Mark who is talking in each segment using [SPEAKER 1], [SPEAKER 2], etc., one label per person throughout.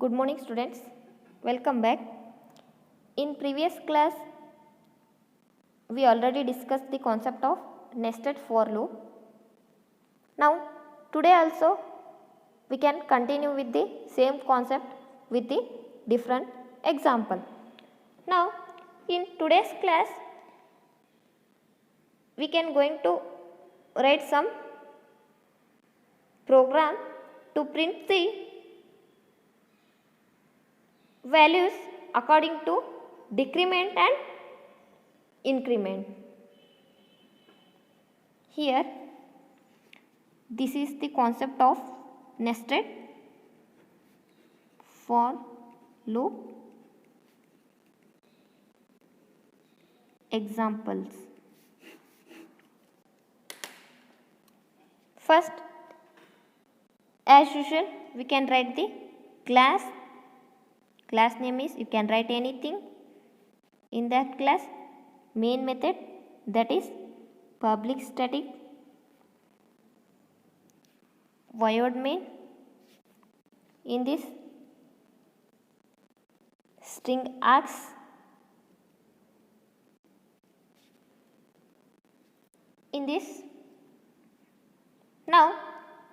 [SPEAKER 1] Good morning students, welcome back. In previous class we already discussed the concept of nested for loop. Now today also we can continue with the same concept with the different example. Now in today's class we can going to write some program to print the values according to decrement and increment. Here this is the concept of nested for loop examples. First, as usual, we can write the class name is, you can write anything in that class. Main method, that is public static void main. In this string args, in this now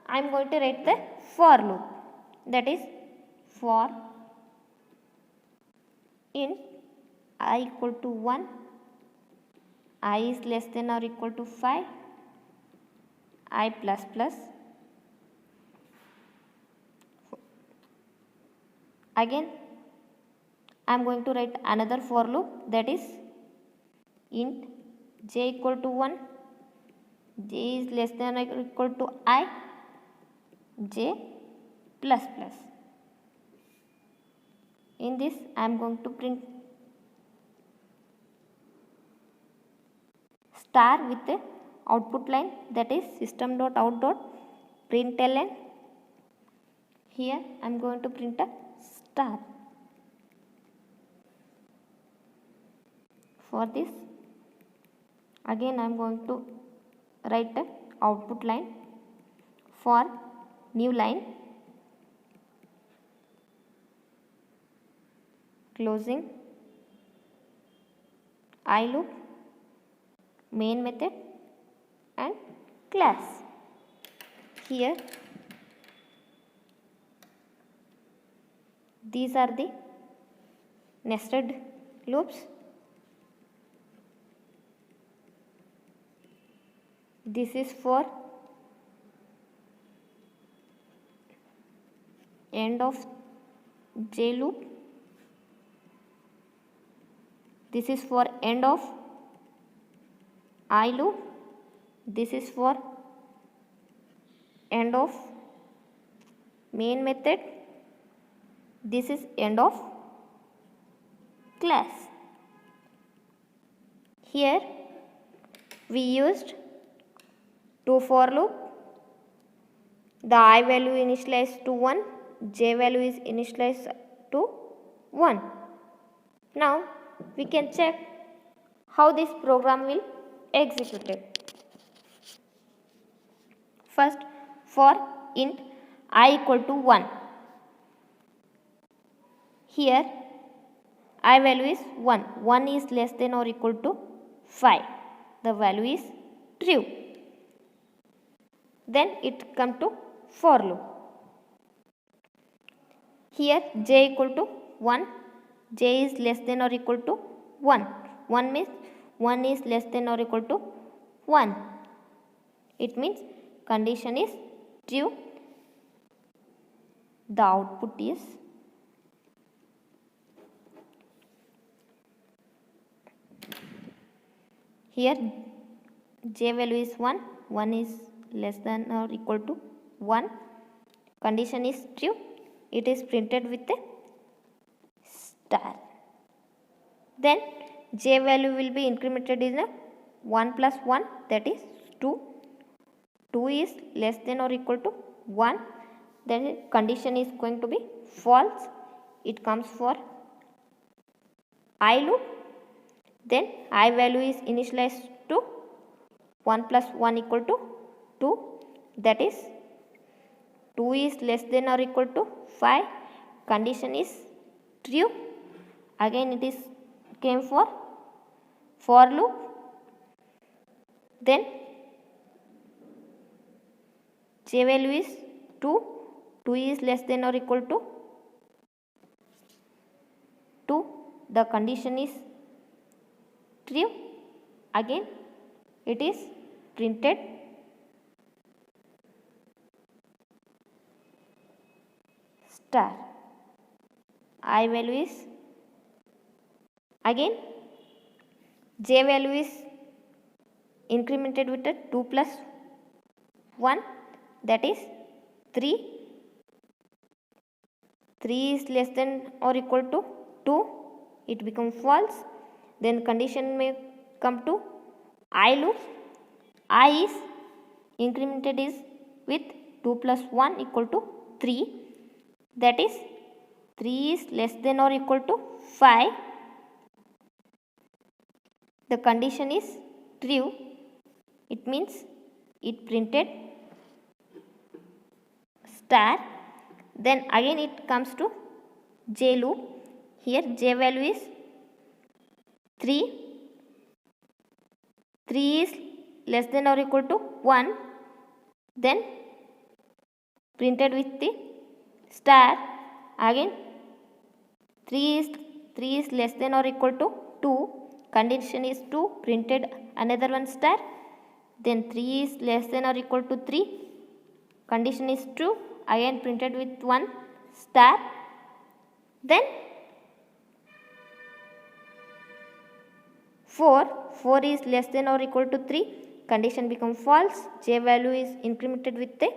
[SPEAKER 1] I am going to write the for loop, that is for in I equal to 1, I is less than or equal to 5, I plus plus. Again I am going to write another for loop, that is int j equal to 1, j is less than or equal to I, j plus plus. In this I am going to print star with the output line, that is system.out.println. Here I am going to print a star. For this again I am going to write a output line for new line, closing I loop, main method and class. Here these are the nested loops. This is for end of j loop, this is for end of I loop, this is for end of main method, this is end of class. Here we used two for loop, the I value initialized to 1, j value is initialized to 1. Now we can check how this program will execute it. First, for int I equal to 1, here I value is 1, 1 is less than or equal to 5, the value is true. Then it come to for loop. Here j equal to 1, j is less than or equal to 1, 1 means 1 is less than or equal to 1. It means condition is true. The output is here j value is 1, 1 is less than or equal to 1, condition is true, it is printed with a star. Then j value will be incremented in a 1 plus 1, that is 2, 2 is less than or equal to 1, then condition is going to be false, it comes for I loop, then I value is initialized to 1 plus 1 equal to 2, that is 2 is less than or equal to 5, condition is true. Again it is came for loop. Then j value is 2. 2 is less than or equal to 2. The condition is true. Again it is printed star. I value is, again j value is incremented with a 2 plus 1, that is 3. 3 is less than or equal to 2, it becomes false. Then condition may come to I loop. I is incremented is with 2 plus 1 equal to 3, that is 3 is less than or equal to 5. The condition is true. It means it printed star. Then again it comes to j loop. Here j value is 3. 3 is less than or equal to 1. Then printed with the star. Again 3 is less than or equal to 2. Condition is 2. Printed another one star. Then 3 is less than or equal to 3. Condition is true. Again printed with 1 star. Then 4 is less than or equal to 3. Condition becomes false. J value is incremented with a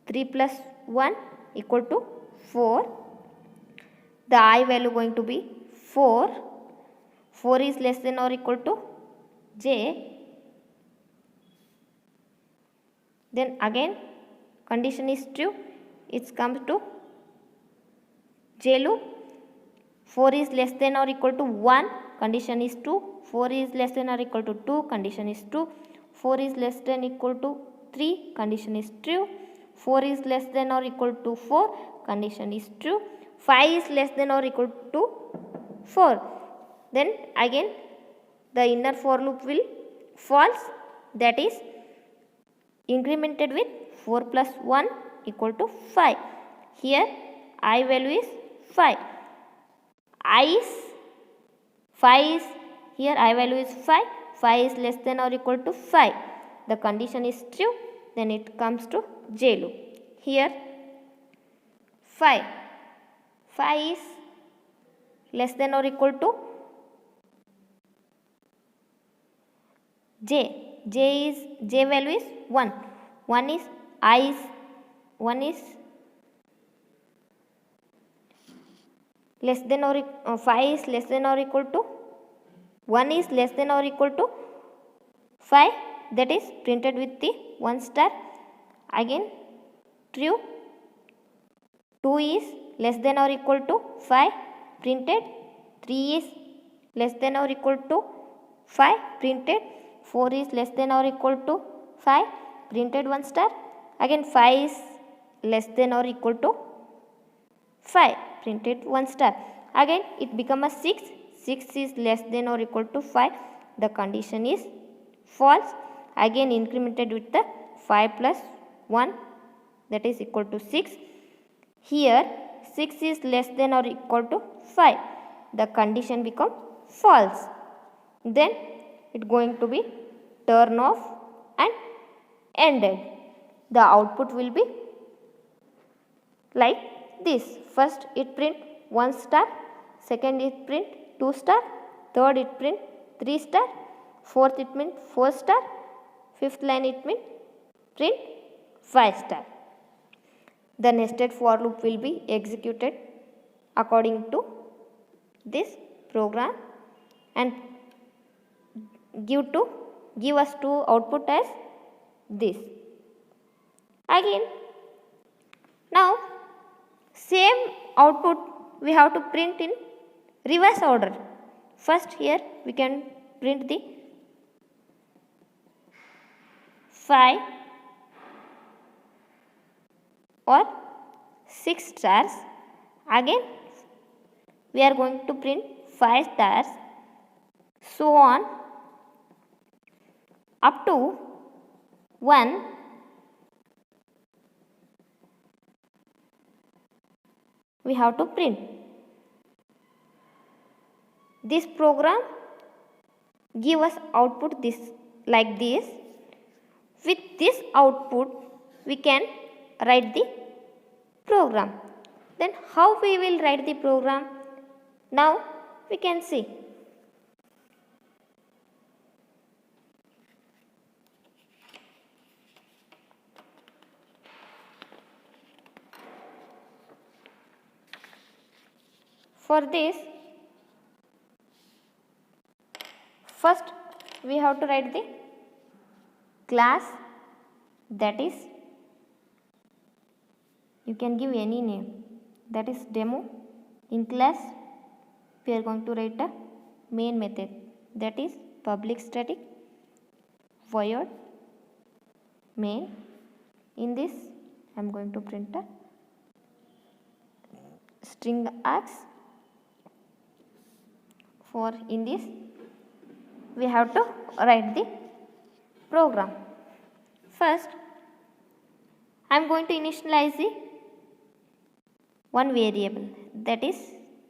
[SPEAKER 1] 3 plus 1 equal to 4. The I value going to be 4. 4 is less than or equal to j. Then again condition is true. It comes to j loop. 4 is less than or equal to 1. Condition is 2. 4 is less than or equal to 2. Condition is true. 4 is less than equal to 3. Condition is true. 4 is less than or equal to 4. Condition is true. 5 is less than or equal to 4. Then again the inner for loop will false, that is incremented with 4 plus 1 equal to 5. Here I value is 5. I is 5 is, here I value is 5. 5 is less than or equal to 5. The condition is true. Then it comes to j loop. Here 5 is less than or equal to j. J value is 1. 1 is 5 is less than or equal to 1 is less than or equal to 5, that is printed with the 1 star. Again true. 2 is less than or equal to 5, printed. 3 is less than or equal to 5, printed. 4 is less than or equal to 5, printed 1 star. Again 5 is less than or equal to 5, printed 1 star. Again it become a 6. 6 is less than or equal to 5. The condition is false. Again incremented with the 5 plus 1, that is equal to 6. Here 6 is less than or equal to 5. The condition become false. Then it going to be turn off and ended. The output will be like this. First it print 1 star, second it print 2 star, third it print 3 star, fourth it print 4 star, fifth line it print 5 star. The nested for loop will be executed according to this program and give us to output as this. Again now same output we have to print in reverse order. First here we can print the 5 or 6 stars. Again we are going to print 5 stars, so on up to 1. We have to print. This program give us output this like this. With this output we can write the program. Then how we will write the program? Now we can see. For this, first we have to write the class, that is, you can give any name, that is demo. In class we are going to write a main method, that is public static void main. In this I am going to print a string x. For in this we have to write the program. First I am going to initialize the one variable, that is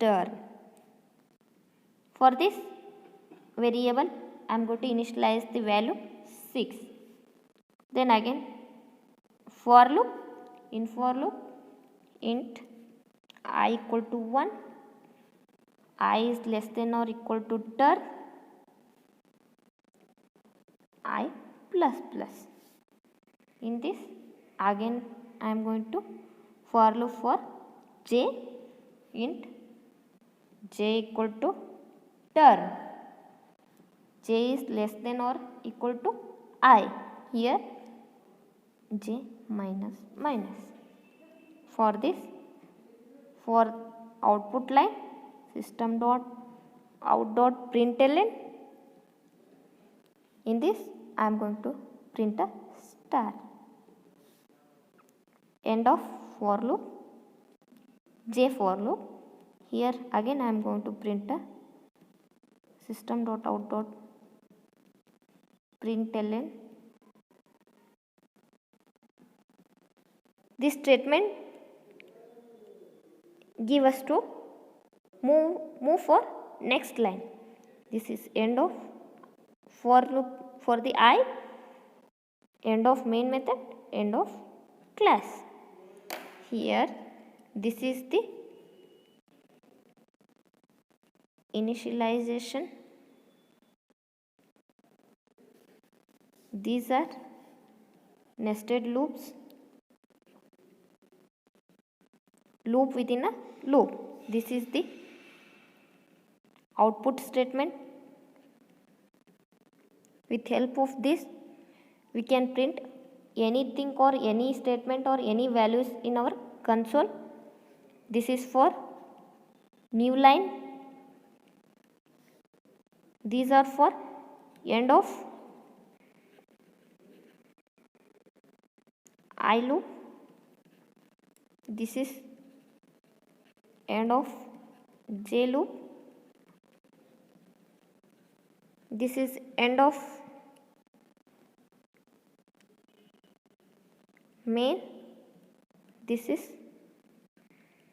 [SPEAKER 1] turn. For this variable I am going to initialize the value 6. Then again for loop, in for loop int I equal to 1, I is less than or equal to turn I plus plus. In this again I am going to for loop for j, int j equal to turn, j is less than or equal to I, here j minus minus. For this, for output line system dot out dot println, in this I am going to print a star. End of for loop, j for loop. Here again I am going to print a system dot out dot println. This statement give us to move for next line. This is end of for loop for the I, end of main method, end of class. Here this is the initialization. These are nested loops, loop within a loop. This is the output statement. With help of this we can print anything or any statement or any values in our console. This is for new line. These are for end of I loop. This is end of j loop. This is end of main. This is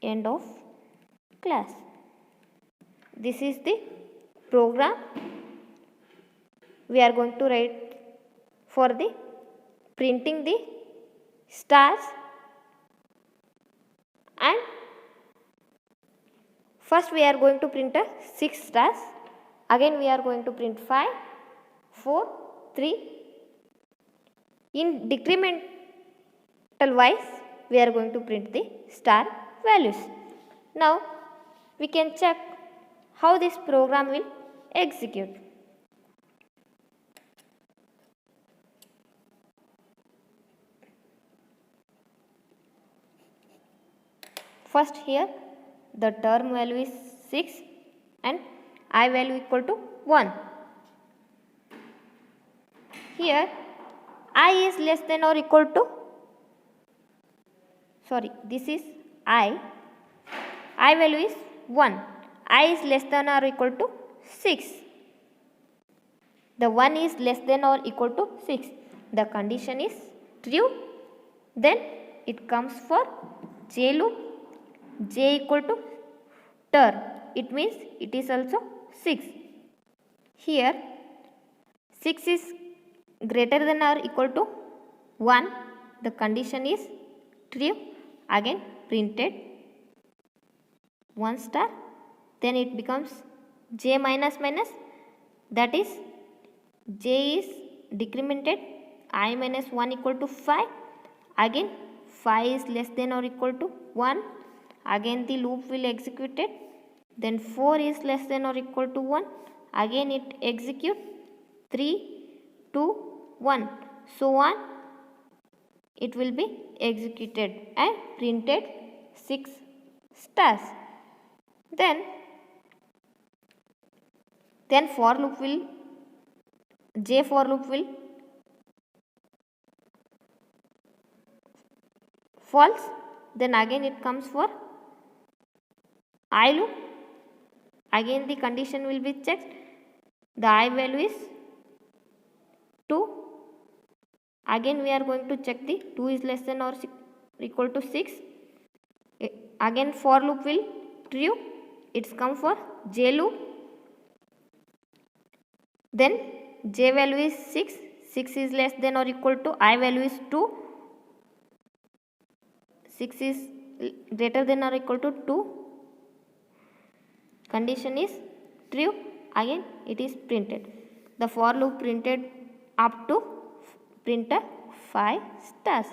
[SPEAKER 1] end of class. This is the program we are going to write for the printing the stars. And first we are going to print a 6 stars. Again we are going to print 5, 4, 3. In decremental wise we are going to print the star values. Now we can check how this program will execute. First here the term value is 6 and I value equal to 1. Here I is less than or equal to, this is I value is 1, I is less than or equal to 6. The 1 is less than or equal to 6. The condition is true. Then it comes for j loop, j equal to ter. It means it is also 6. Here 6 is greater than or equal to 1. The condition is true. Again printed 1 star. Then it becomes j minus minus, that is j is decremented, I minus 1 equal to 5. Again 5 is less than or equal to 1. Again the loop will execute it. Then 4 is less than or equal to 1. Again it execute 3, 2, 1. So on it will be executed and printed 6 stars. Then for loop will, j for loop will false. Then again it comes for I loop. Again the condition will be checked. The I value is 2. Again we are going to check the 2 is less than or equal to 6. Again for loop will true. It's come for j loop. Then j value is 6. 6 is less than or equal to I value is 2. 6 is greater than or equal to 2. Condition is true. Again it is printed. The for loop printed up to printer 5 stars.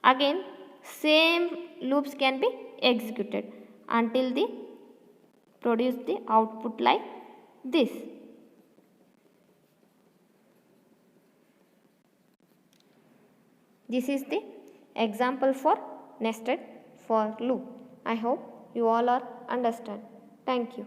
[SPEAKER 1] Again same loops can be executed until they produce the output like this. This is the example for nested for loop. I hope you all are understand. Thank you.